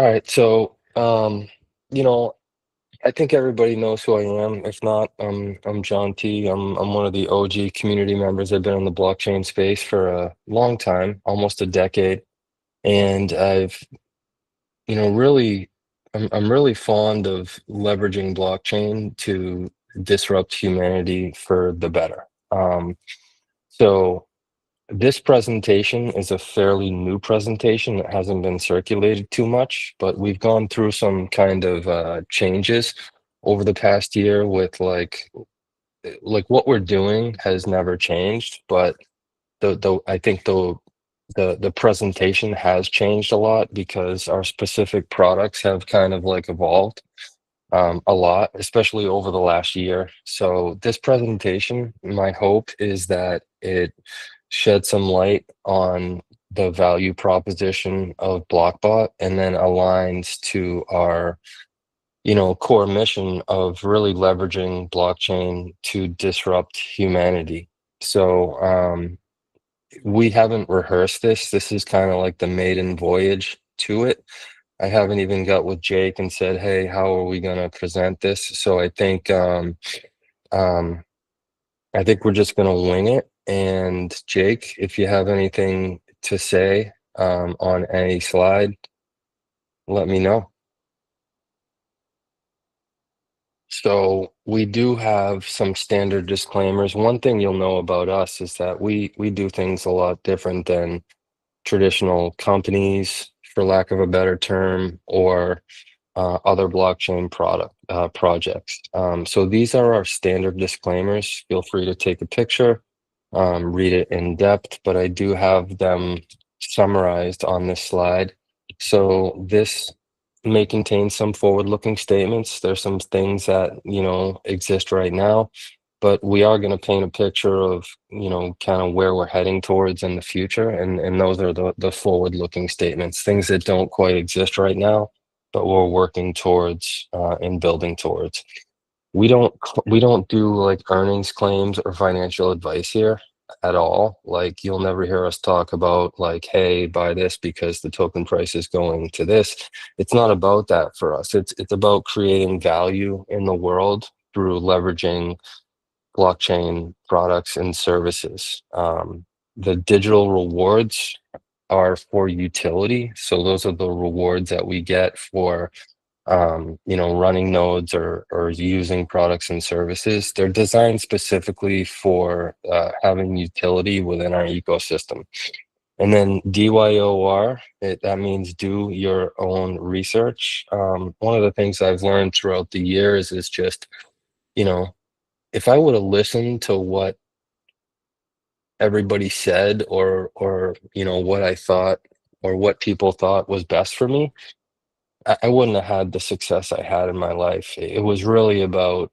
All right, so you know, I think everybody knows who I am. If not, I'm Jon T. I'm one of the OG community members. I've been in the blockchain space for a long time, almost a decade, and I've really I'm really fond of leveraging blockchain to disrupt humanity for the better. So this presentation is a fairly new presentation that hasn't been circulated too much, but we've gone through some kind of changes over the past year with like what we're doing has never changed, but the I think the presentation has changed a lot because our specific products have kind of like evolved a lot, especially over the last year. So this presentation, my hope is that it sheds some light on the value proposition of Blockbot and then aligns to our, core mission of really leveraging blockchain to disrupt humanity. So we haven't rehearsed this. This is kind of like the maiden voyage to it. I haven't even got with Jake and said, "Hey, how are we going to present this?" So um, I think we're just going to wing it. And Jake, if you have anything to say on any slide, let me know. So we do have some standard disclaimers. One thing you'll know about us is that we do things a lot different than traditional companies, for lack of a better term, or other blockchain projects. So these are our standard disclaimers. Feel free to take a picture, read it in depth, but I do have them summarized on this slide. So this may contain some forward-looking statements. There's some things that, exist right now, but we are going to paint a picture of, kind of where we're heading towards in the future. And those are the forward-looking statements, things that don't quite exist right now, but we're working towards and building towards. We don't do like earnings claims or financial advice here at all. Like you'll never hear us talk about like, hey, buy this because the token price is going to this. It's not about that for us. It's about creating value in the world through leveraging blockchain products and services. The digital rewards are for utility. So those are the rewards that we get for running nodes or using products and services. They're designed specifically for having utility within our ecosystem. And then DYOR, that means do your own research. One of the things I've learned throughout the years is just, you know, if I would have listened to what everybody said or what I thought or what people thought was best for me, I wouldn't have had the success I had in my life. It was really about,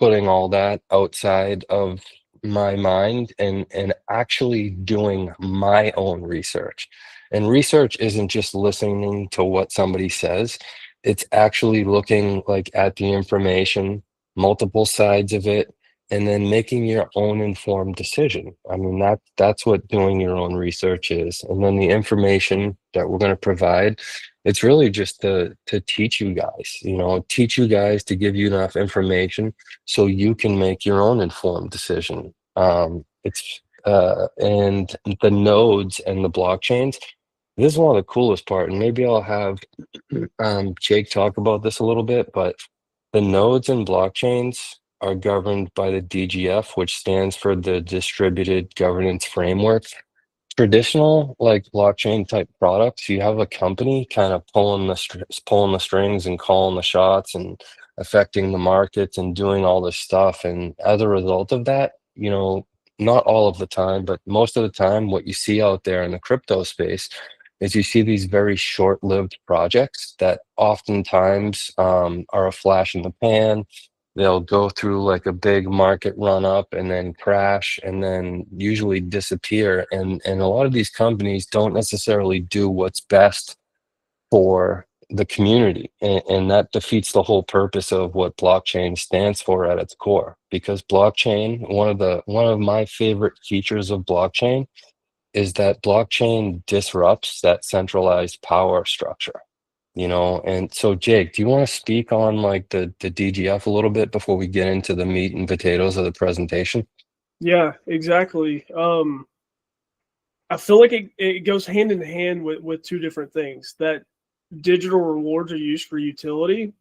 putting all that outside of my mind and actually doing my own research. And research isn't just listening to what somebody says. It's actually looking like at the information, multiple sides of it, and then making your own informed decision. I mean, that's what doing your own research is. And then the information that we're going to provide, it's really just to teach you guys, teach you guys to give you enough information so you can make your own informed decision. And the nodes and the blockchains, this is one of the coolest part, and maybe I'll have Jake talk about this a little bit, but the nodes and blockchains are governed by the DGF, which stands for the Distributed Governance Framework. Traditional like blockchain type products, you have a company kind of pulling the strings and calling the shots and affecting the markets and doing all this stuff. And as a result of that, not all of the time, but most of the time, what you see out there in the crypto space is you see these very short-lived projects that oftentimes are a flash in the pan. They'll go through like a big market run up and then crash and then usually disappear. And a lot of these companies don't necessarily do what's best for the community. And that defeats the whole purpose of what blockchain stands for at its core. Because blockchain, one of my favorite features of blockchain is that blockchain disrupts that centralized power structure, and so Jake, do you want to speak on like the DGF a little bit before we get into the meat and potatoes of the presentation? Yeah, exactly. I feel like it goes hand in hand with two different things. That digital rewards are used for utility,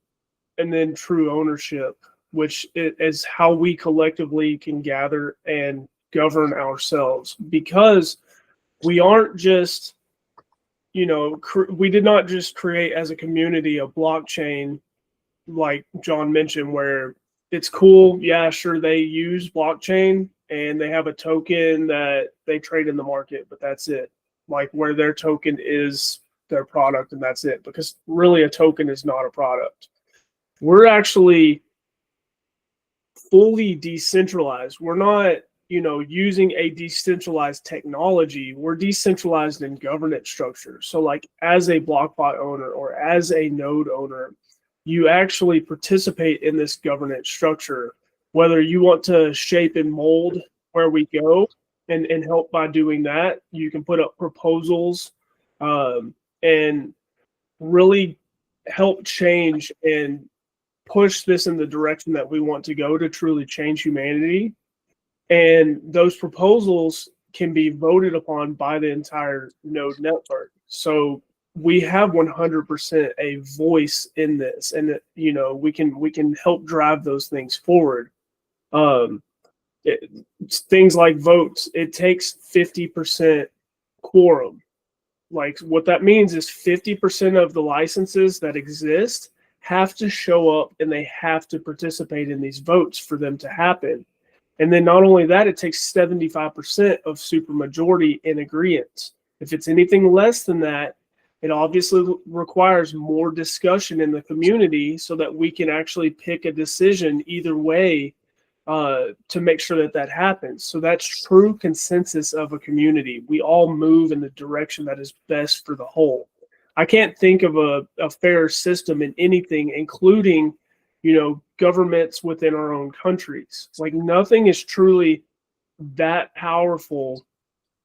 and then true ownership, which is how we collectively can gather and govern ourselves. Because we aren't just, we did not just create as a community a blockchain like Jon mentioned, where it's cool. Yeah, sure, they use blockchain and they have a token that they trade in the market, but that's it. Like where their token is their product, and that's it. Because really, a token is not a product. We're actually fully decentralized. We're not, using a decentralized technology. We're decentralized in governance structure. So, like as a Blockbot owner or as a node owner, you actually participate in this governance structure, whether you want to shape and mold where we go and help by doing that. You can put up proposals and really help change and push this in the direction that we want to go to truly change humanity. And those proposals can be voted upon by the entire node network. So we have 100% a voice in this, and we can help drive those things forward. Things like votes, it takes 50% quorum. Like what that means is 50% of the licenses that exist have to show up and they have to participate in these votes for them to happen. And then not only that, it takes 75% of supermajority in agreement. If it's anything less than that, it obviously requires more discussion in the community so that we can actually pick a decision either way to make sure that that happens. So that's true consensus of a community. We all move in the direction that is best for the whole. I can't think of a fair system in anything, including, governments within our own countries. Like nothing is truly that powerful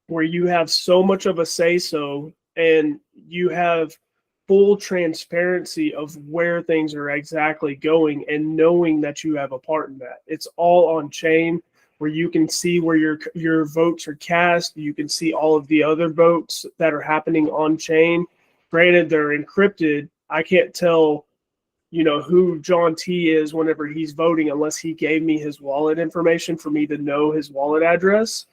where you have so much of a say-so and you have full transparency of where things are exactly going and knowing that you have a part in that. It's all on chain where you can see where your votes are cast. You can see all of the other votes that are happening on chain. Granted, they're encrypted. I can't tell, who Jon T is whenever he's voting unless he gave me his wallet information for me to know his wallet address.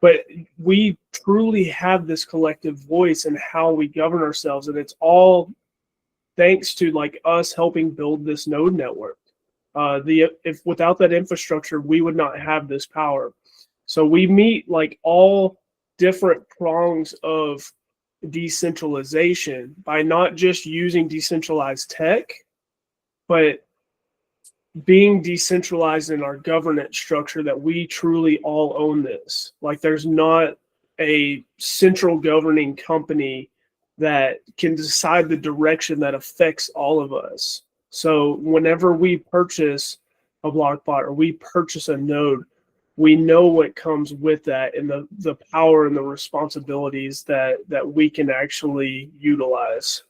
But we truly have this collective voice in how we govern ourselves, and it's all thanks to like us helping build this node network. If without that infrastructure, we would not have this power. So we meet like all different prongs of decentralization by not just using decentralized tech, but being decentralized in our governance structure, that we truly all own this. Like there's not a central governing company that can decide the direction that affects all of us. So whenever we purchase a Blockbot or we purchase a node, we know what comes with that and the power and the responsibilities that we can actually utilize.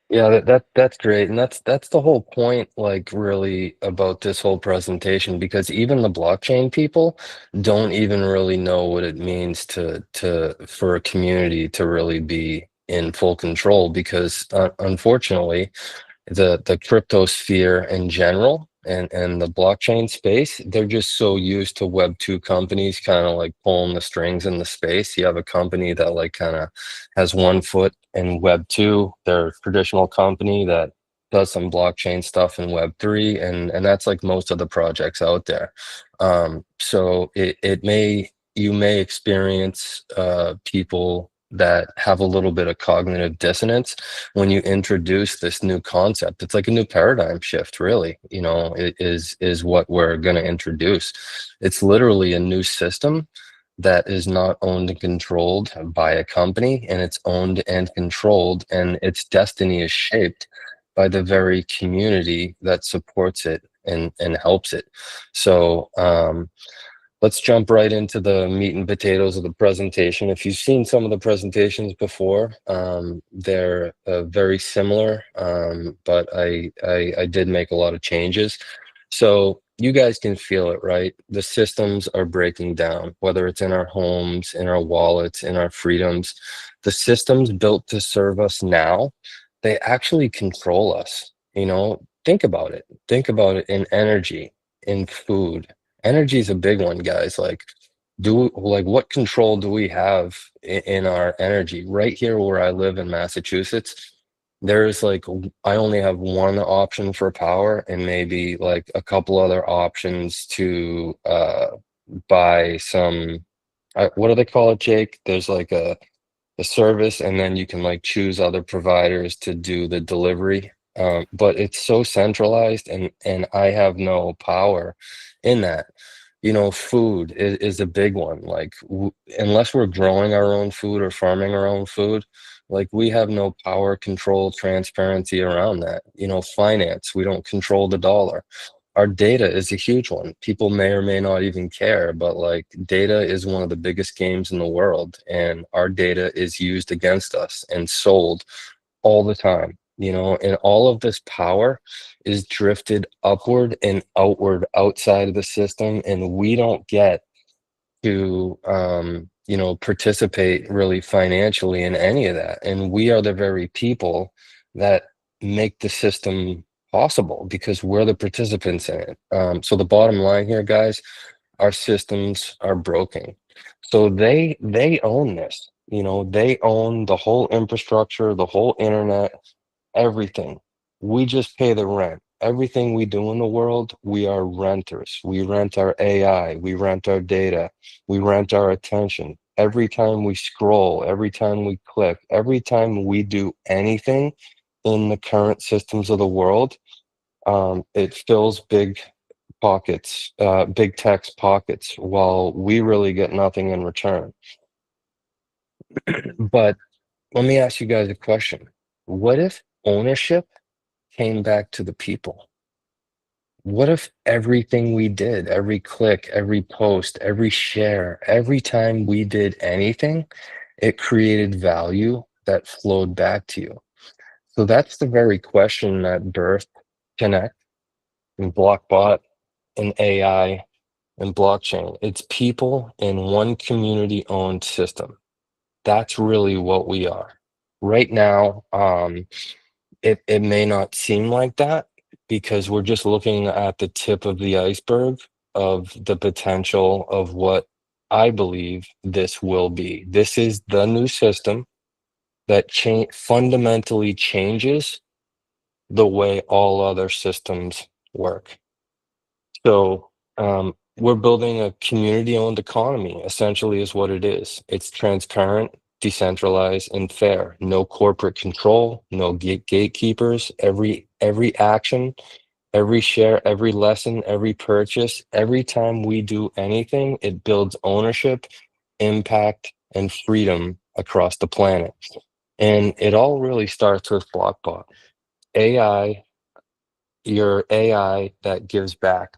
Yeah, that's great. And that's the whole point, like really about this whole presentation, because even the blockchain people don't even really know what it means to for a community to really be in full control, because unfortunately the crypto sphere in general and the blockchain space, they're just so used to Web2 companies kind of like pulling the strings in the space. You have a company that like kind of has one foot in Web2, they're a traditional company that does some blockchain stuff in Web3, and that's like most of the projects out there. So you may experience people that have a little bit of cognitive dissonance when you introduce this new concept. It's like a new paradigm shift, really. It is what we're going to introduce. It's literally a new system that is not owned and controlled by a company, and it's owned and controlled, and its destiny is shaped by the very community that supports it and helps it. So let's jump right into the meat and potatoes of the presentation. If you've seen some of the presentations before, they're very similar, but I did make a lot of changes. So you guys can feel it, right? The systems are breaking down, whether it's in our homes, in our wallets, in our freedoms. The systems built to serve us now, they actually control us. Think about it. Think about it in energy, in food. Energy is a big one, guys. What control do we have in our energy? Right here where I live in Massachusetts, there's I only have one option for power and maybe like a couple other options to buy some, what do they call it, Jake? There's like a service, and then you can like choose other providers to do the delivery. But it's so centralized, and I have no power in that. Food is a big one. Unless we're growing our own food or farming our own food, like we have no power, control, transparency around that. Finance, we don't control the dollar. Our data is a huge one. People may or may not even care, but like data is one of the biggest games in the world, and our data is used against us and sold all the time. And all of this power is drifted upward and outward outside of the system, and we don't get to participate really financially in any of that. And we are the very people that make the system possible because we're the participants in it. So the bottom line here, guys, our systems are broken. So they own this. They own the whole infrastructure, the whole internet, everything. We just pay the rent. Everything we do in the world, we are renters. We rent our AI, we rent our data, we rent our attention. Every time we scroll, every time we click, every time we do anything in the current systems of the world, it fills big pockets, big tech's pockets, while we really get nothing in return. But let me ask you guys a question. What if ownership came back to the people? What if everything we did, every click, every post, every share, every time we did anything, it created value that flowed back to you? So that's the very question that birthed Connect and Blockbot and AI and blockchain. It's people in one community owned system. That's really what we are. Right now, it may not seem like that because we're just looking at the tip of the iceberg of the potential of what I believe this will be. This is the new system that fundamentally changes the way all other systems work. So we're building a community-owned economy, essentially, is what it is. It's transparent, decentralized, and fair. No corporate control, no gatekeepers. Every action, every share, every lesson, every purchase, every time we do anything, it builds ownership, impact, and freedom across the planet. And it all really starts with Blockbot. AI, your AI that gives back.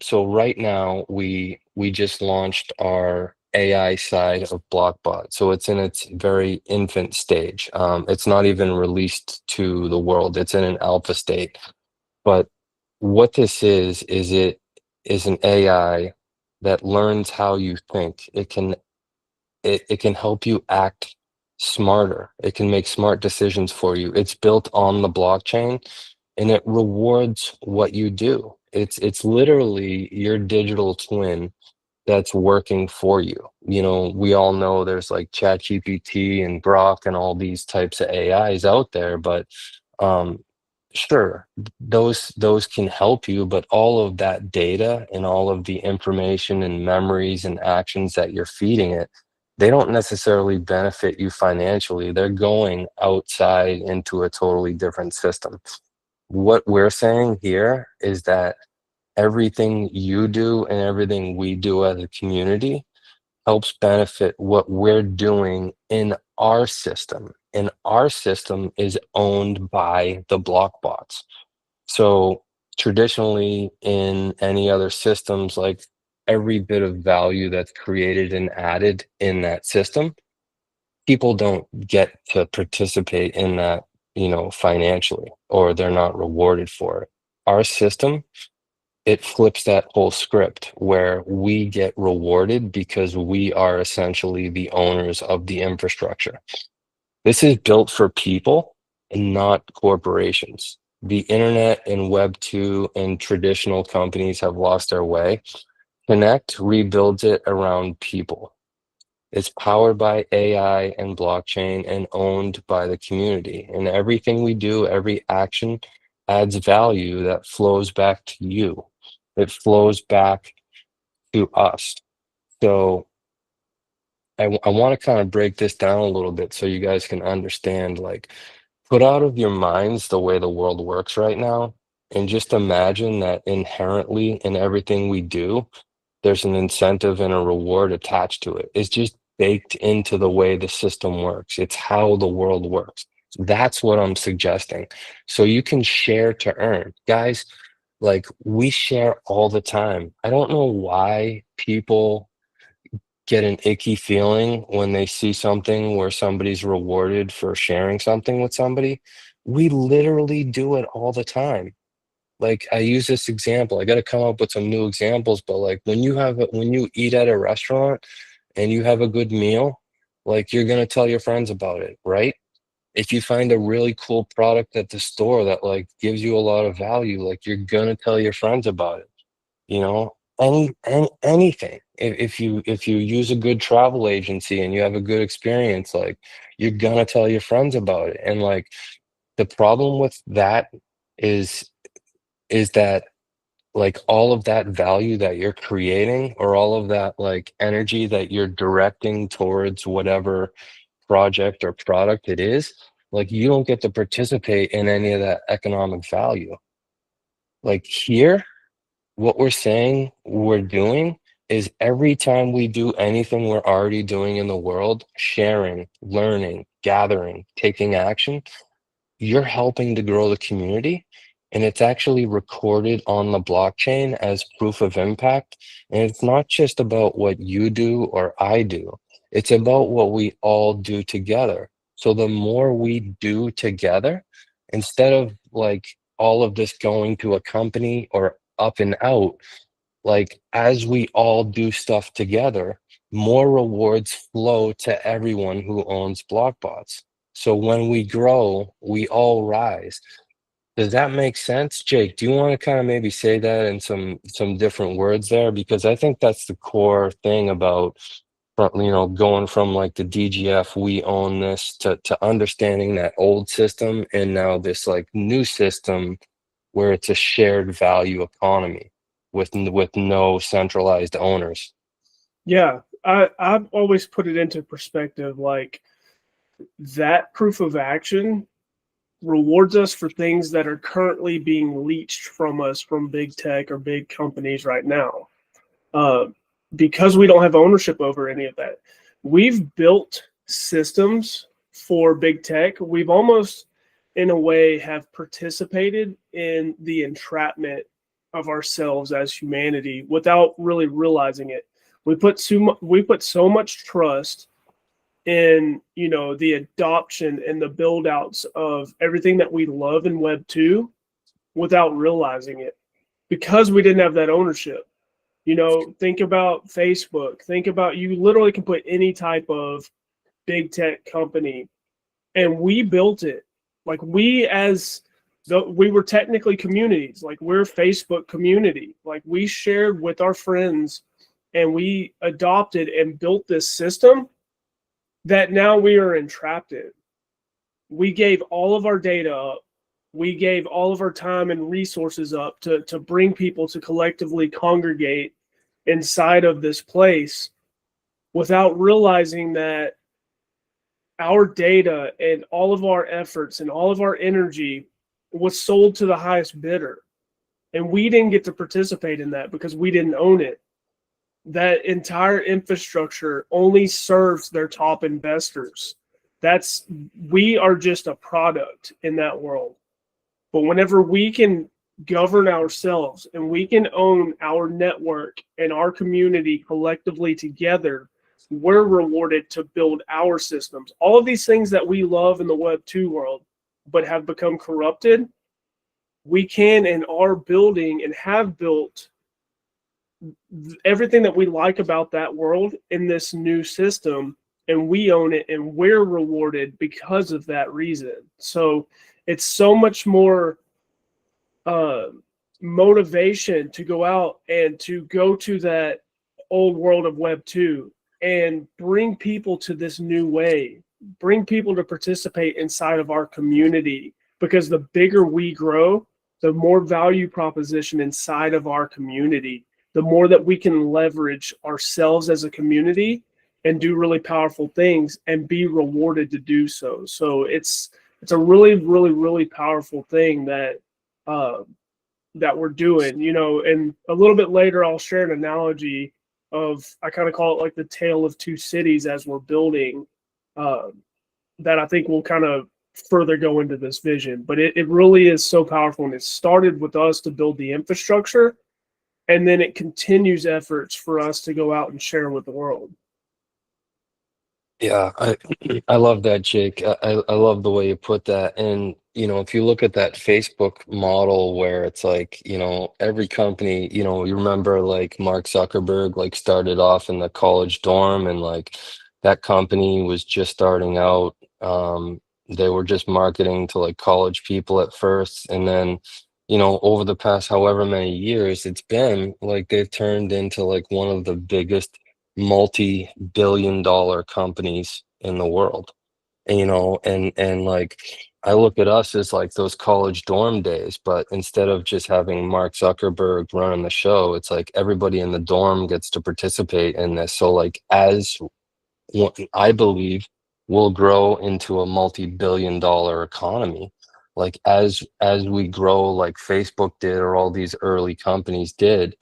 So right now we just launched our AI side of Blockbot. So it's in its very infant stage. It's not even released to the world. It's in an alpha state. But what this it is an AI that learns how you think. It can help you act smarter. It can make smart decisions for you. It's built on the blockchain, and it rewards what you do. It's literally your digital twin that's working for you. We all know there's like ChatGPT and Grok and all these types of AIs out there, but um, sure, those can help you, but all of that data and all of the information and memories and actions that you're feeding it, they don't necessarily benefit you financially. They're going outside into a totally different system. What we're saying here is that everything you do and everything we do as a community helps benefit what we're doing in our system. And our system is owned by the blockbots. So traditionally in any other systems, like every bit of value that's created and added in that system, people don't get to participate in that, financially, or they're not rewarded for it. Our system, it flips that whole script where we get rewarded because we are essentially the owners of the infrastructure. This is built for people and not corporations. The internet and Web 2 and traditional companies have lost their way. Connect rebuilds it around people. It's powered by AI and blockchain and owned by the community. And everything we do, every action adds value that flows back to you. It flows back to us. So I want to kind of break this down a little bit so you guys can understand, like, put out of your minds the way the world works right now, and just imagine that inherently in everything we do, there's an incentive and a reward attached to it. It's just baked into the way the system works. It's how the world works. That's what I'm suggesting. So you can share to earn. Guys, like, we share all the time. I don't know why people get an icky feeling when they see something where somebody's rewarded for sharing something with somebody. We literally do it all the time. Like, I use this example. I got to come up with some new examples, but like when you eat at a restaurant and you have a good meal, like, you're going to tell your friends about it, right? If you find a really cool product at the store that like gives you a lot of value, like, you're going to tell your friends about it. Anything. If you use a good travel agency and you have a good experience, like, you're going to tell your friends about it. And like, the problem with that is that, like, all of that value that you're creating, or all of that like energy that you're directing towards whatever project or product it is, like, you don't get to participate in any of that economic value. Like, here, what we're saying we're doing is, every time we do anything we're already doing in the world, sharing, learning, gathering, taking action, you're helping to grow the community, and it's actually recorded on the blockchain as proof of impact. And it's not just about what you do or I do, it's about what we all do together. So the more we do together, instead of like all of this going to a company or up and out, like, as we all do stuff together, more rewards flow to everyone who owns Blockbots. So when we grow, we all rise. Does that make sense? Jake, do you want to kind of maybe say that in some different words there? Because I think that's the core thing about, going from like the DGF, we own this, to understanding that old system, and now this like new system where it's a shared value economy with no centralized owners. Yeah, I've always put it into perspective, like, that proof of action rewards us for things that are currently being leached from us from big tech or big companies right now. Uh, because we don't have ownership over any of that. We've built systems for big tech. We've almost, in a way, have participated in the entrapment of ourselves as humanity without really realizing it. We put so much trust in, the adoption and the build outs of everything that we love in Web 2 without realizing it, because we didn't have that ownership. Think about Facebook. Think about, you literally can put any type of big tech company, and we built it. Like, we were technically communities. Like, we're Facebook community. Like, we shared with our friends, and we adopted and built this system that now we are entrapped in. We gave all of our data up. We gave all of our time and resources up to bring people to collectively congregate inside of this place, without realizing that our data and all of our efforts and all of our energy was sold to the highest bidder. And we didn't get to participate in that because we didn't own it. That entire infrastructure only serves their top investors. We are just a product in that world. But whenever we can govern ourselves and we can own our network and our community collectively together, we're rewarded to build our systems. All of these things that we love in the Web 2 world but have become corrupted, we can and are building and have built everything that we like about that world in this new system, and we own it and we're rewarded because of that reason. So it's so much more motivation to go out and to go to that old world of Web 2 and bring people to this new way, bring people to participate inside of our community, because the bigger we grow, the more value proposition inside of our community, the more that we can leverage ourselves as a community and do really powerful things and be rewarded to do so. So it's a really, really, really powerful thing that that we're doing, you know. And a little bit later, I'll share an analogy of, I kind of call it like the tale of two cities as we're building, that I think will kind of further go into this vision. But it really is so powerful, and it started with us to build the infrastructure, and then it continues efforts for us to go out and share with the world. Yeah, I love that, Jake. I love the way you put that. And, you know, if you look at that Facebook model where it's like, you know, every company, you know, you remember like Mark Zuckerberg like started off in the college dorm, and like that company was just starting out. They were just marketing to like college people at first, and then, you know, over the past however many years it's been, like they've turned into like one of the biggest multi-billion-dollar companies in the world. And, you know, and like I look at us as like those college dorm days, but instead of just having Mark Zuckerberg running the show, it's like everybody in the dorm gets to participate in this. So like as I believe will grow into a multi-billion-dollar economy, like as we grow like Facebook did, or all these early companies did,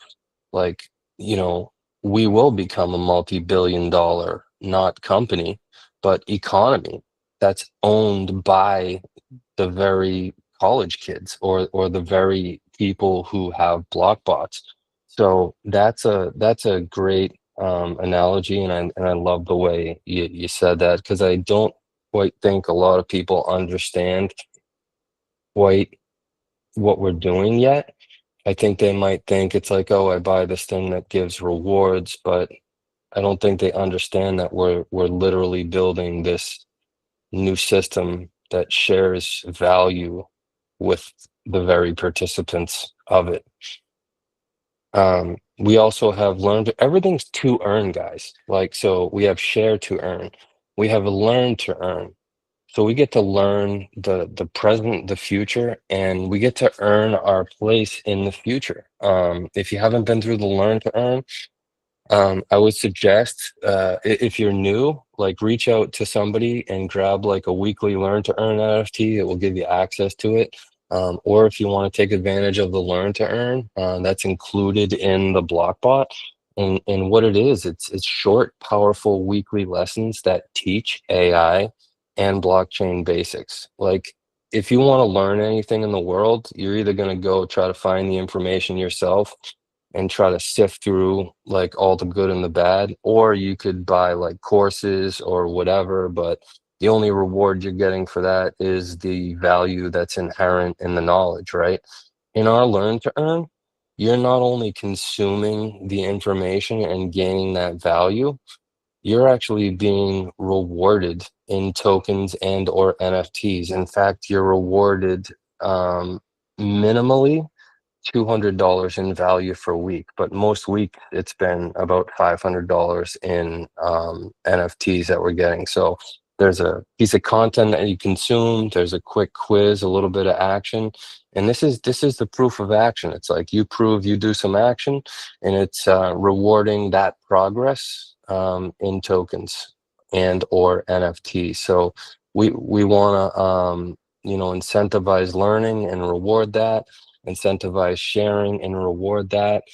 like, you know, we will become a multi-billion-dollar, not company, but economy that's owned by the very college kids, or the very people who have blockbots. So that's a great analogy, and I love the way you said that, because I don't quite think a lot of people understand quite what we're doing yet. I think they might think it's like, oh, I buy this thing that gives rewards, but I don't think they understand that we're literally building this new system that shares value with the very participants of it. We also have learned everything's to earn, guys. Like, so we have share to earn, we have learn to earn. So we get to learn the present, the future, and we get to earn our place in the future. If you haven't been through the learn to earn, I would suggest, if you're new, like reach out to somebody and grab like a weekly learn to earn NFT. It will give you access to it. Or if you want to take advantage of the learn to earn, that's included in the Blockbot. And what it is, it's short, powerful weekly lessons that teach AI and blockchain basics. Like, if you want to learn anything in the world, you're either going to go try to find the information yourself and try to sift through like all the good and the bad, or you could buy like courses or whatever, but the only reward you're getting for that is the value that's inherent in the knowledge, right? In our learn to earn, you're not only consuming the information and gaining that value, you're actually being rewarded in tokens and or NFTs. In fact, you're rewarded minimally $200 in value for a week, but most week it's been about $500 in NFTs that we're getting. So there's a piece of content that you consume, there's a quick quiz, a little bit of action, and this is the proof of action. It's like you prove you do some action, and it's rewarding that progress in tokens and or NFTs. So we want to you know, incentivize learning and reward that, incentivize sharing and reward that.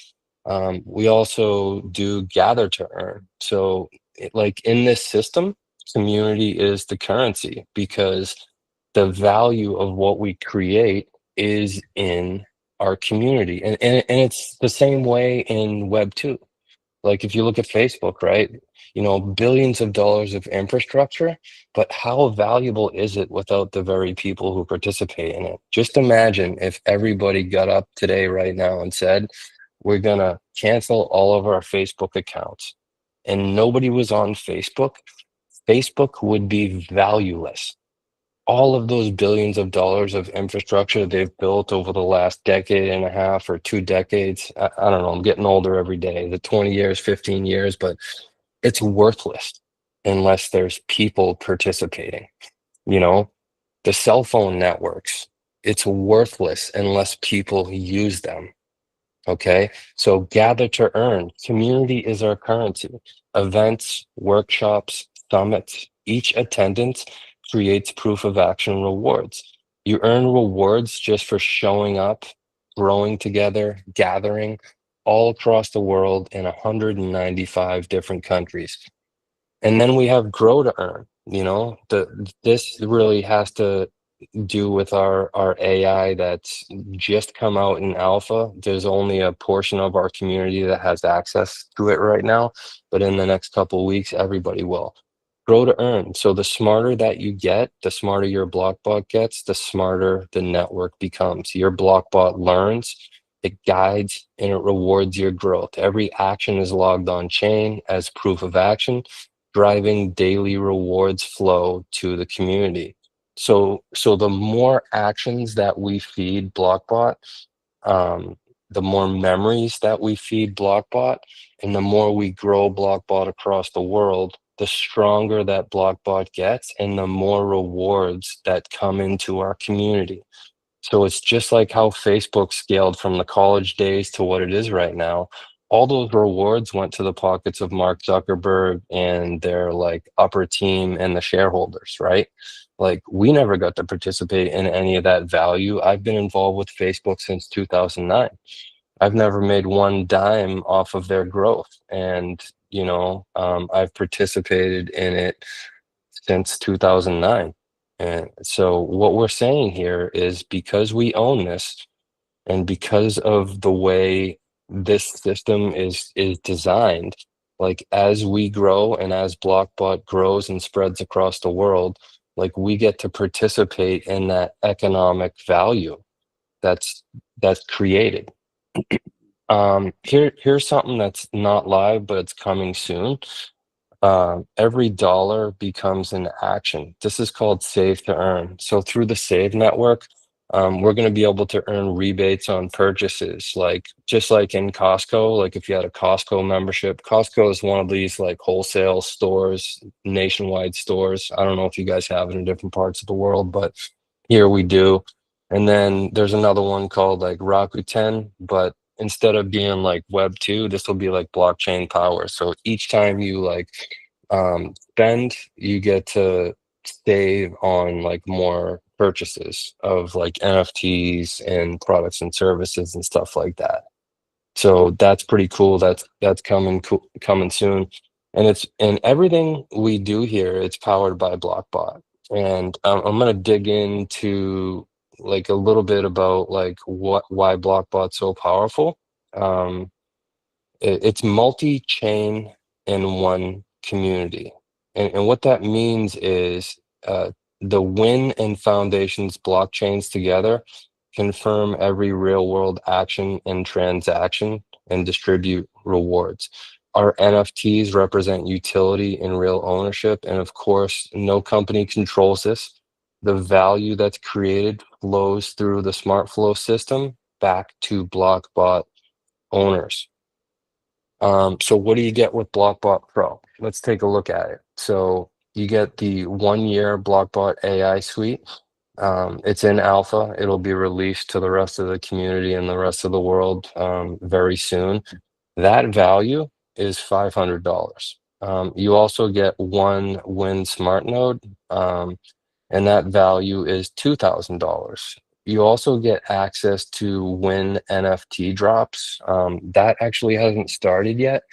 We also do gather to earn. So like in this system, community is the currency, because the value of what we create is in our community. And it's the same way in Web 2. Like if you look at Facebook, right? You know, billions of dollars of infrastructure, but how valuable is it without the very people who participate in it? Just imagine if everybody got up today, right now, and said, we're gonna cancel all of our Facebook accounts, and nobody was on Facebook. Facebook would be valueless. All of those billions of dollars of infrastructure they've built over the last decade and a half or 2 decades. I don't know, I'm getting older every day, the 20 years, 15 years, but it's worthless unless there's people participating. You know, the cell phone networks, it's worthless unless people use them. Okay, so gather to earn. Community is our currency. Events, workshops, summits, each attendance creates proof of action rewards. You earn rewards just for showing up, growing together, gathering all across the world in 195 different countries. And then we have grow to earn. You know, this really has to do with our AI that's just come out in alpha. There's only a portion of our community that has access to it right now, but in the next couple of weeks, everybody will. Grow to earn. So the smarter that you get, the smarter your Blockbot gets, the smarter the network becomes. Your Blockbot learns, it guides, and it rewards your growth. Every action is logged on chain as proof of action, driving daily rewards flow to the community. So the more actions that we feed Blockbot, the more memories that we feed Blockbot, and the more we grow Blockbot across the world, the stronger that Blockbot gets and the more rewards that come into our community. So it's just like how Facebook scaled from the college days to what it is right now. All those rewards went to the pockets of Mark Zuckerberg and their like upper team and the shareholders, right? Like we never got to participate in any of that value. I've been involved with Facebook since 2009. I've never made one dime off of their growth. And, you know, I've participated in it since 2009. And so what we're saying here is because we own this and because of the way this system is designed, like as we grow and as Blockbot grows and spreads across the world, like we get to participate in that economic value that's created. Here's something that's not live, but it's coming soon. Every dollar becomes an action. This is called save to earn. So through the Save network, we're going to be able to earn rebates on purchases, like just like in Costco. Like if you had a Costco membership, Costco is one of these like wholesale stores, nationwide stores. I don't know if you guys have it in different parts of the world, but here we do. And then there's another one called like Rakuten, but instead of being like Web 2, this will be like blockchain power. So each time you like spend, you get to save on like more purchases of like NFTs and products and services and stuff like that. So that's pretty cool. That's coming soon. And everything we do here, it's powered by Blockbot. And I'm gonna dig into like a little bit about like why Blockbot's so powerful. Um, it's multi-chain in one community. And what that means is the WIN and Foundation's blockchains together confirm every real world action and transaction and distribute rewards. Our NFTs represent utility and real ownership. And of course, no company controls this. The value that's created flows through the smart flow system back to Blockbot owners. So what do you get with Blockbot Pro? Let's take a look at it. So you get the 1 year Blockbot AI suite. It's in alpha. It'll be released to the rest of the community and the rest of the world very soon. That value is $500. You also get one WIN smart node, and that value is $2,000. You also get access to WIN NFT drops. That actually hasn't started yet,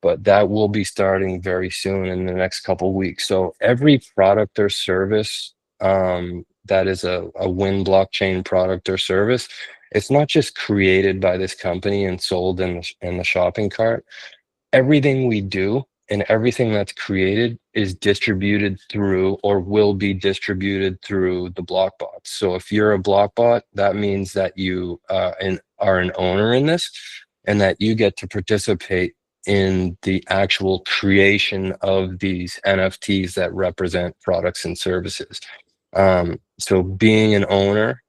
but that will be starting very soon in the next couple of weeks. So every product or service that is a WIN blockchain product or service it's not just created by this company and sold in the shopping cart. Everything we do and everything that's created is distributed through or will be distributed through the Blockbots. So if you're a Blockbot, that means that you are an owner in this and that you get to participate in the actual creation of these NFTs that represent products and services. So being an owner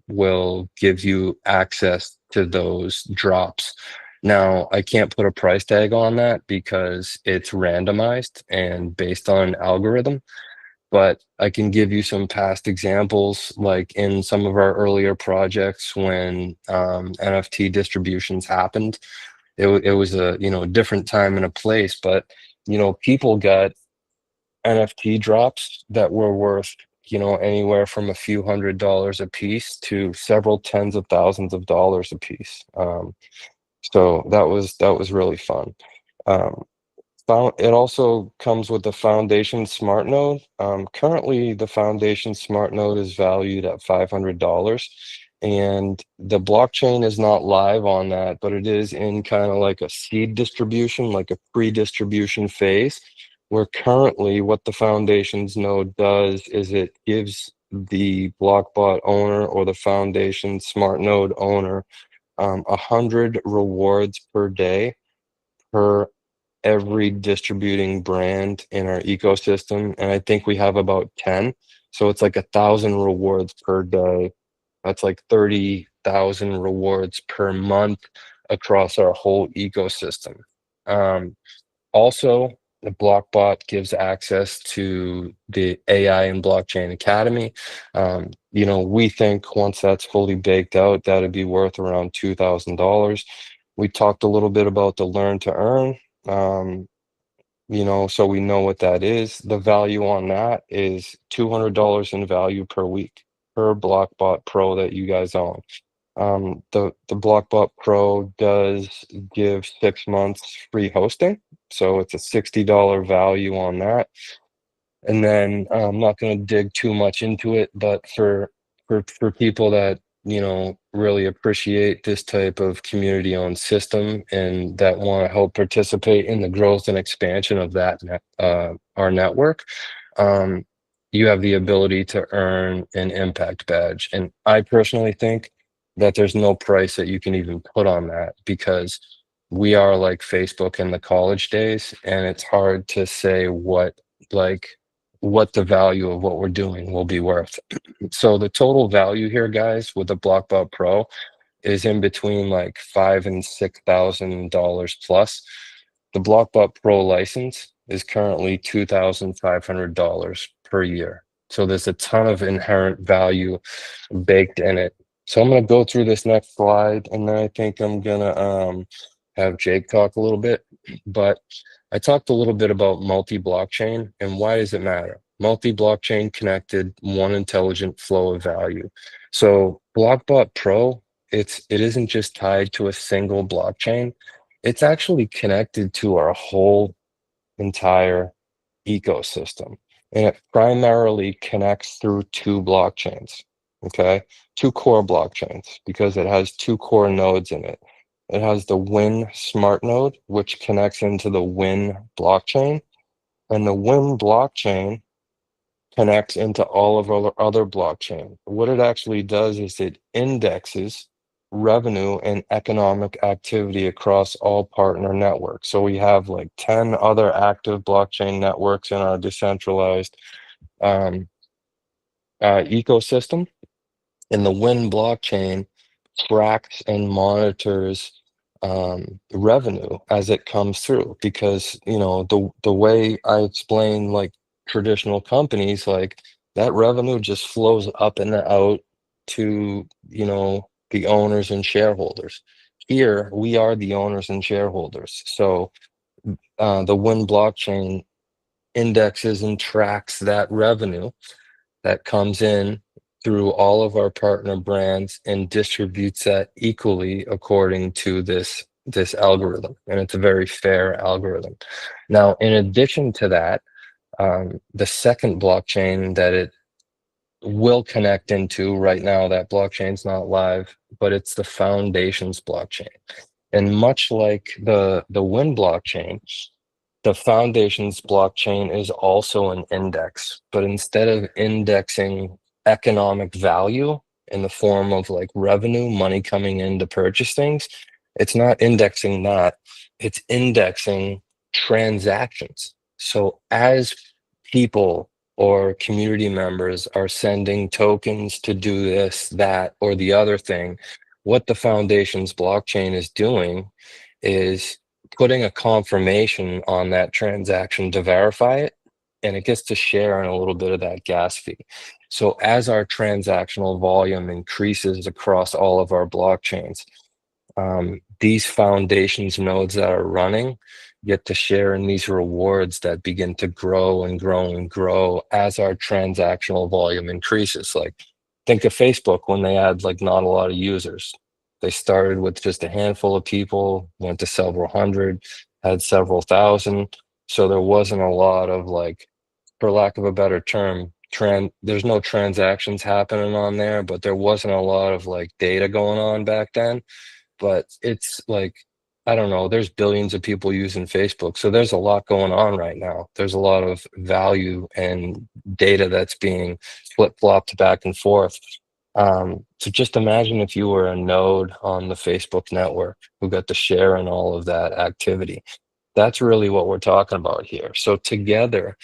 will give you access to those drops. Now, I can't put a price tag on that because it's randomized and based on an algorithm, but I can give you some past examples, like in some of our earlier projects when NFT distributions happened. It was a different time and a place, but people got NFT drops that were worth anywhere from a few $100s a piece to several tens of thousands of dollars a piece. So that was really fun. Um, it also comes with the Foundation Smart Node. Currently, the Foundation Smart Node is valued at $500, and the blockchain is not live on that, but it is in kind of like a seed distribution, like a pre-distribution phase, where currently what the Foundation's node does is it gives the Blockbot owner or the Foundation Smart Node owner 100 rewards per day per every distributing brand in our ecosystem. And I think we have about 10. So it's like 1,000 rewards per day. That's like 30,000 rewards per month across our whole ecosystem. Also, the Blockbot gives access to the AI and Blockchain Academy. We think once that's fully baked out, that'd be worth around $2,000. We talked a little bit about the learn to earn, so we know what that is. The value on that is $200 in value per week per Blockbot Pro that you guys own. The Blockbot Pro does give 6 months free hosting, so it's a $60 value on that. And then I'm not going to dig too much into it, but for people that really appreciate this type of community-owned system and that want to help participate in the growth and expansion of our network, you have the ability to earn an impact badge. And I personally think that there's no price that you can even put on that, because we are like Facebook in the college days, and it's hard to say what the value of what we're doing will be worth. So the total value here, guys, with the Blockbot Pro is in between like $5,000 and $6,000 plus. The Blockbot Pro license is currently $2,500 per year. So there's a ton of inherent value baked in it. So I'm going to go through this next slide, and then I think I'm going to have Jake talk a little bit. But I talked a little bit about multi-blockchain and why does it matter? Multi-blockchain connected, one intelligent flow of value. So Blockbot Pro, it isn't just tied to a single blockchain. It's actually connected to our whole entire ecosystem. And it primarily connects through two blockchains, okay? Two core blockchains, because it has two core nodes in it. It has the WIN smart node, which connects into the WIN blockchain. And the WIN blockchain connects into all of our other blockchain. What it actually does is it indexes revenue and economic activity across all partner networks. So we have like 10 other active blockchain networks in our decentralized ecosystem. And the WIN blockchain tracks and monitors revenue as it comes through, because the way I explain, like traditional companies, like that revenue just flows up and out to the owners and shareholders. Here we are the owners and shareholders, so the WIN blockchain indexes and tracks that revenue that comes in through all of our partner brands and distributes that equally according to this algorithm. And it's a very fair algorithm. Now, in addition to that, the second blockchain that it will connect into right now. That blockchain's not live, but it's the foundation's blockchain. And much like the WIN blockchain, the foundation's blockchain is also an index, but instead of indexing economic value in the form of like revenue, money coming in to purchase things, it's not indexing that, it's indexing transactions. So as people or community members are sending tokens to do this, that, or the other thing, what the foundation's blockchain is doing is putting a confirmation on that transaction to verify it, and it gets to share in a little bit of that gas fee. So as our transactional volume increases across all of our blockchains, these foundations nodes that are running get to share in these rewards that begin to grow and grow and grow as our transactional volume increases. Like, think of Facebook when they had like not a lot of users. They started with just a handful of people, went to several hundred, had several thousand. So there wasn't a lot of, like, for lack of a better term, there's no transactions happening on there, but there wasn't a lot of like data going on back then. But it's like, I don't know, there's billions of people using Facebook. So there's a lot going on right now. There's a lot of value and data that's being flip-flopped back and forth. So just imagine if you were a node on the Facebook network who got to share in all of that activity. That's really what we're talking about here. So together,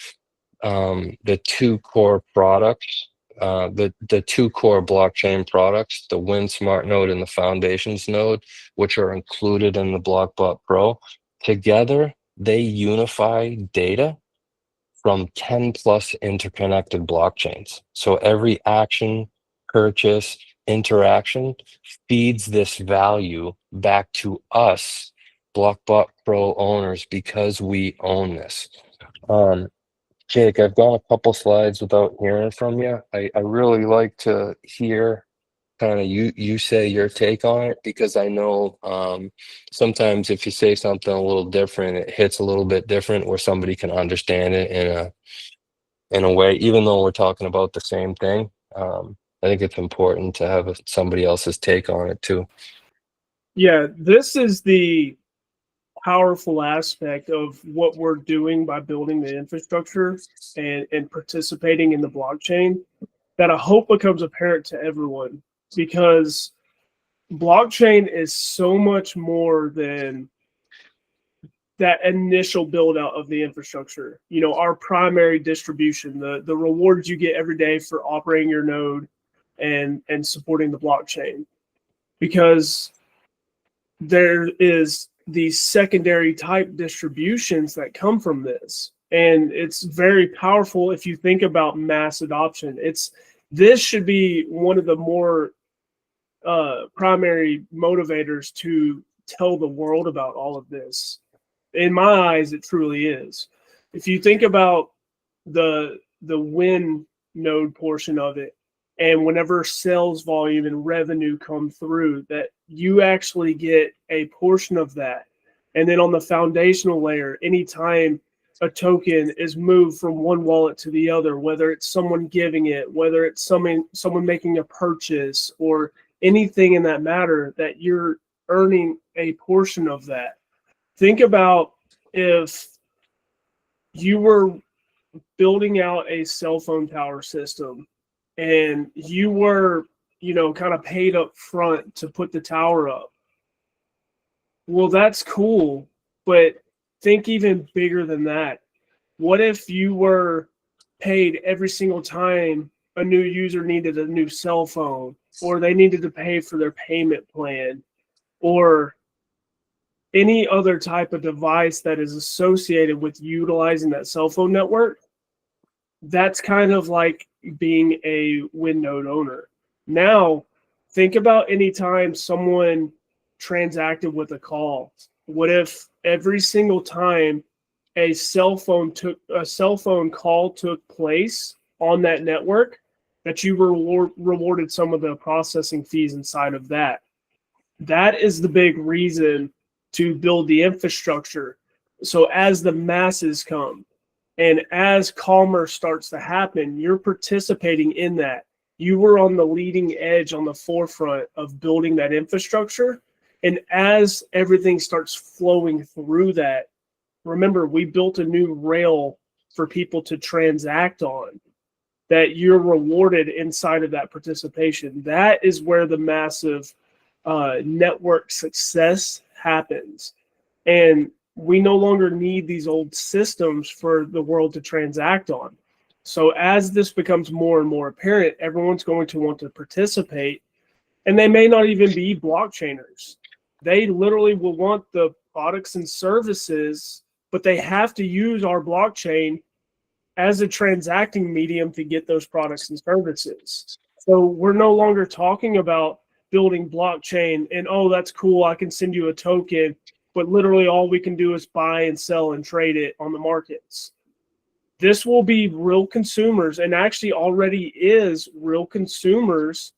the two core products, the two core blockchain products, the WIN Smart Node and the Foundations node, which are included in the Blockbot Pro, together they unify data from 10 plus interconnected blockchains. So every action, purchase, interaction feeds this value back to us, Blockbot Pro owners, because we own this. Jake, I've gone a couple slides without hearing from you. I really like to hear kind of you say your take on it, because I know sometimes if you say something a little different, it hits a little bit different where somebody can understand it in a way, even though we're talking about the same thing. I think it's important to have somebody else's take on it too. Yeah, this is the powerful aspect of what we're doing by building the infrastructure and participating in the blockchain, that I hope becomes apparent to everyone, because blockchain is so much more than that initial build out of the infrastructure. You know, our primary distribution, the rewards you get every day for operating your node and supporting the blockchain, because there is these secondary type distributions that come from this, and it's very powerful. If you think about mass adoption, this should be one of the more primary motivators to tell the world about all of this. In my eyes, it truly is. If you think about the WIN node portion of it, and whenever sales volume and revenue come through, that you actually get a portion of that. And then on the foundational layer, anytime a token is moved from one wallet to the other, whether it's someone giving it, whether it's someone making a purchase, or anything in that matter, that you're earning a portion of that. Think about if you were building out a cell phone tower system and you were, kind of paid up front to put the tower up. Well, that's cool, but think even bigger than that. What if you were paid every single time a new user needed a new cell phone, or they needed to pay for their payment plan, or any other type of device that is associated with utilizing that cell phone network? That's kind of like being a WIN node owner. Now, think about any time someone transacted with a call. What if every single time a cell phone call took place on that network, that you were rewarded some of the processing fees inside of that? That is the big reason to build the infrastructure. So as the masses come, and as commerce starts to happen, you're participating in that. You were on the leading edge, on the forefront of building that infrastructure. And as everything starts flowing through that, remember, we built a new rail for people to transact on, that you're rewarded inside of that participation. That is where the massive network success happens. And we no longer need these old systems for the world to transact on. So as this becomes more and more apparent, everyone's going to want to participate, and they may not even be blockchainers. They literally will want the products and services, but they have to use our blockchain as a transacting medium to get those products and services. So we're no longer talking about building blockchain and, oh, that's cool, I can send you a token, but literally all we can do is buy and sell and trade it on the markets. This will be real consumers, and actually already is real consumers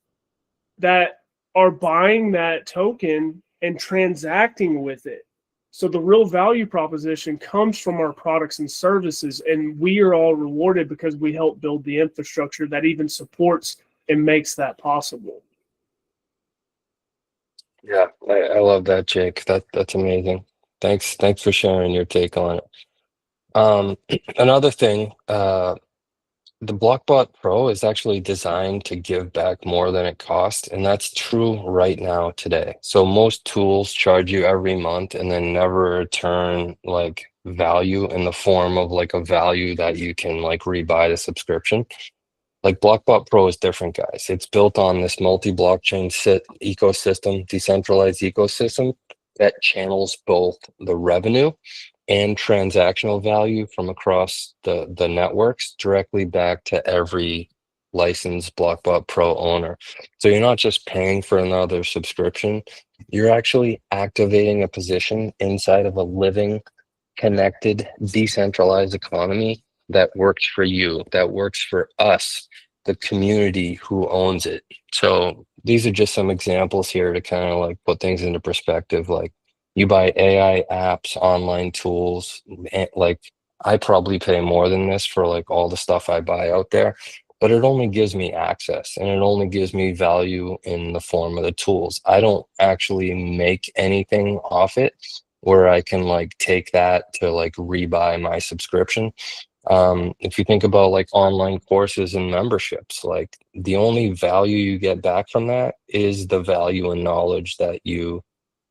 that are buying that token and transacting with it. So the real value proposition comes from our products and services, and we are all rewarded because we help build the infrastructure that even supports and makes that possible. Yeah, I love that, Jake. That's amazing. Thanks for sharing your take on it. Another thing, the Blockbot Pro is actually designed to give back more than it costs, and that's true right now today. So most tools charge you every month and then never return like value in the form of like a value that you can like rebuy the subscription. Like Blockbot Pro is different, guys. It's built on this multi-blockchain ecosystem, decentralized ecosystem that channels both the revenue and transactional value from across the networks directly back to every licensed Blockbot Pro owner. So you're not just paying for another subscription, you're actually activating a position inside of a living, connected, decentralized economy that works for you, that works for us, the community who owns it. So these are just some examples here to kind of like put things into perspective. Like you buy AI apps, online tools, and like I probably pay more than this for like all the stuff I buy out there, but it only gives me access and it only gives me value in the form of the tools. I don't actually make anything off it where I can like take that to like rebuy my subscription. If you think about like online courses and memberships, like the only value you get back from that is the value and knowledge that you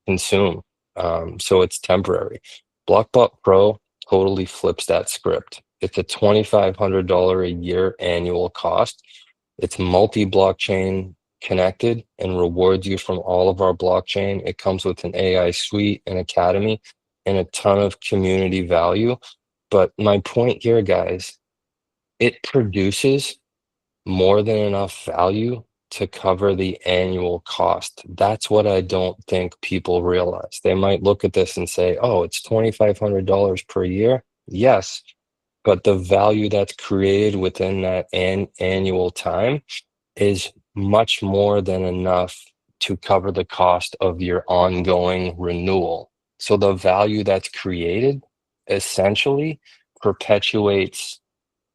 consume. So it's temporary. Blockbot Pro totally flips that script. It's a $2,500 a year annual cost. It's multi-blockchain connected and rewards you from all of our blockchain. It comes with an AI suite, an academy, and a ton of community value. But my point here, guys, it produces more than enough value to cover the annual cost. That's what I don't think people realize. They might look at this and say, oh, it's $2,500 per year. Yes, but the value that's created within that annual time is much more than enough to cover the cost of your ongoing renewal. So the value that's created essentially perpetuates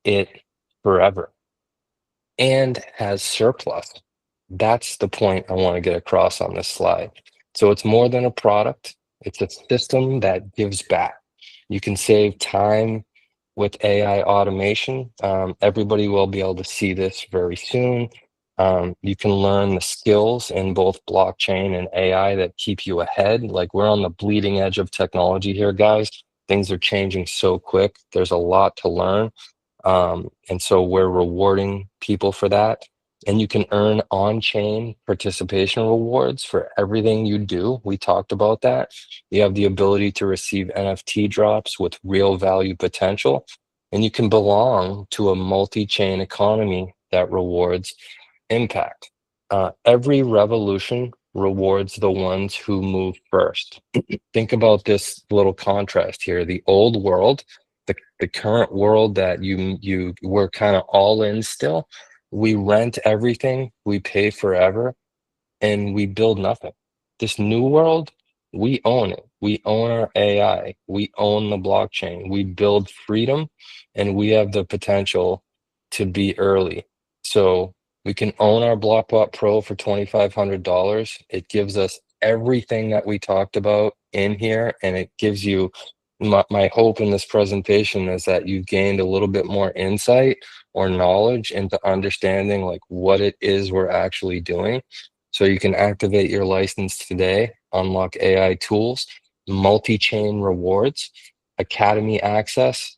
it forever and has surplus. That's the point I want to get across on this slide. So it's more than a product. It's a system that gives back. You can save time with AI automation. Everybody will be able to see this very soon. You can learn the skills in both blockchain and AI that keep you ahead. Like we're on the bleeding edge of technology here, guys. Things are changing so quick. There's a lot to learn. And so we're rewarding people for that. And you can earn on-chain participation rewards for everything you do. We talked about that. You have the ability to receive NFT drops with real value potential. And you can belong to a multi-chain economy that rewards impact. Every revolution rewards the ones who move first. Think about this little contrast here. The old world, the current world that you we're kind of all in still. We rent everything, we pay forever, and we build nothing. This new world, we own it. We own our AI. We own the blockchain. We build freedom, and we have the potential to be early. So We can own our Blockbot Pro for $2,500. It gives us everything that we talked about in here, and it gives you my hope in this presentation is that you've gained a little bit more insight or knowledge into understanding like what it is we're actually doing. So you can activate your license today, unlock AI tools, multi-chain rewards, academy access.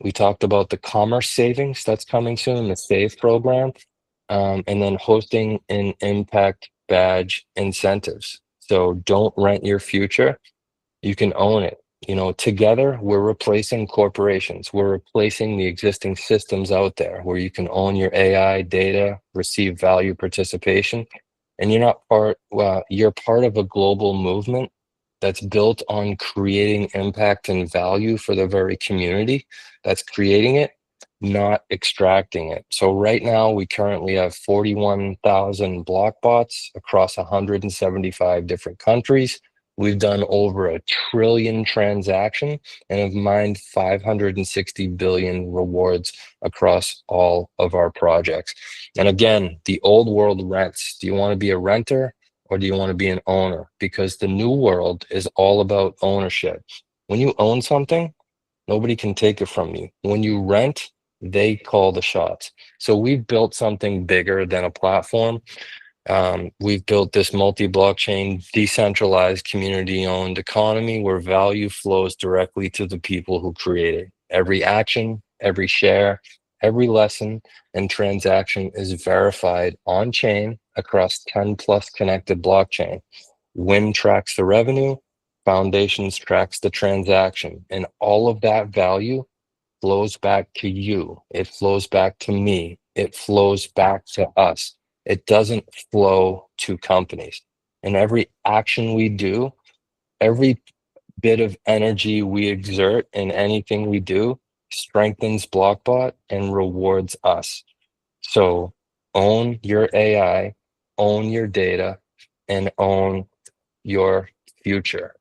We talked about the commerce savings that's coming soon, the SAVE program, and then hosting and impact badge incentives. So don't rent your future. You can own it. You know, together we're replacing corporations. We're replacing the existing systems out there where you can own your AI data, receive value participation, and you're part of a global movement that's built on creating impact and value for the very community that's creating it, not extracting it. So right now we currently have 41,000 block bots across 175 different countries. We've done over 1 trillion transactions and have mined 560 billion rewards across all of our projects. And again, the old world rents. Do you want to be a renter or do you want to be an owner? Because the new world is all about ownership. When you own something, nobody can take it from you. When you rent, they call the shots. So we've built something bigger than a platform. We've built this multi-blockchain, decentralized, community-owned economy where value flows directly to the people who create it. Every action, every share, every lesson and transaction is verified on-chain across 10 plus connected blockchain. WIN tracks the revenue, Foundations tracks the transaction, and all of that value flows back to you. It flows back to me. It flows back to us. It doesn't flow to companies. And every action we do, every bit of energy we exert in anything we do strengthens Blockbot and rewards us. So own your AI, own your data, and own your future.